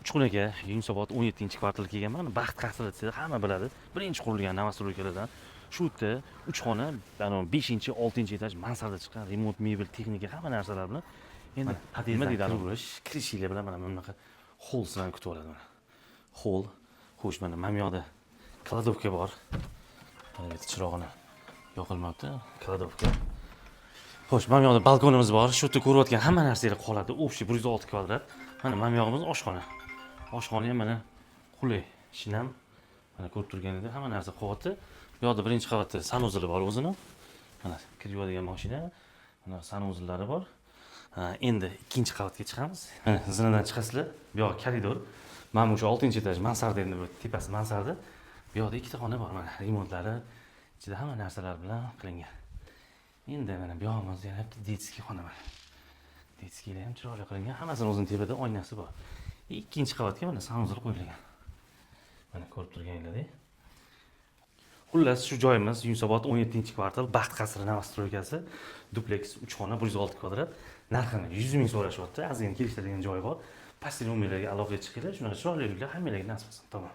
Uchqunaga Yunusobod 17-kvartalga kelganman. Baxt qasri desa hamma biladi. Birinchi qurilgan novostroykalardan. Shu yerda 3 xona, 5-6 etaj mansarda chiqqan remont, mebel, texnika hamma narsalar bilan endi nima deydi urish, kirishinglar bilan mana bunaqa hol sizlarni kutib oladi mana. Hol. Xo'sh, mana bu yoqda kladovka bor. Mana chirog'ini yoqilmayapti, kladovka. Xo'sh, mana bu yoqda balkonimiz bor. Shu yerda ko'rayotgan hamma narsalar qoladi. Общий 106 kvadrat. Mana bu yog'imiz oshxona. Oshxona ham mana qulay, shinam. Mana ko'rib turganingizda hamma narsa quvvati. Bu yoqda birinchi qavatda sanuzeli bor o'zini. Mana kirib yuradigan mashina. Mana sanuzellari bor. Endi ikkinchi qavatga chiqamiz. Mana zinadan chiqasizlar. Bu yoq koridor. Mana bu 6-etaj mansarda, endi bu tepasi mansarda. Bu yoqda ikkita xona bor mana. Remontlari ichida hamma narsalar bilan qilingan. Endi mana bu yog'imizda yana bitta detskiy xona bor. Detskiylar ham chiroyli qilingan. Hammasini o'zining tepida oynasi bor. Ikkinchi qavatga mana sanuzel qo'yilgan. Mana ko'rib turganinglardek. Xullas, shu joyimiz Yunusobod 17-kvartal, Baxt qasri novostroykasi, dupleks 3 xona, 106 kvadrat. Narxini 100 ming so'rashyapti. Ozgina kelishadigan joyi bor. Pastdan umidlarga aloqaga chiqinglar. Shunaqa chiroyli uylar hammalarga nasib qilsin. Tamom.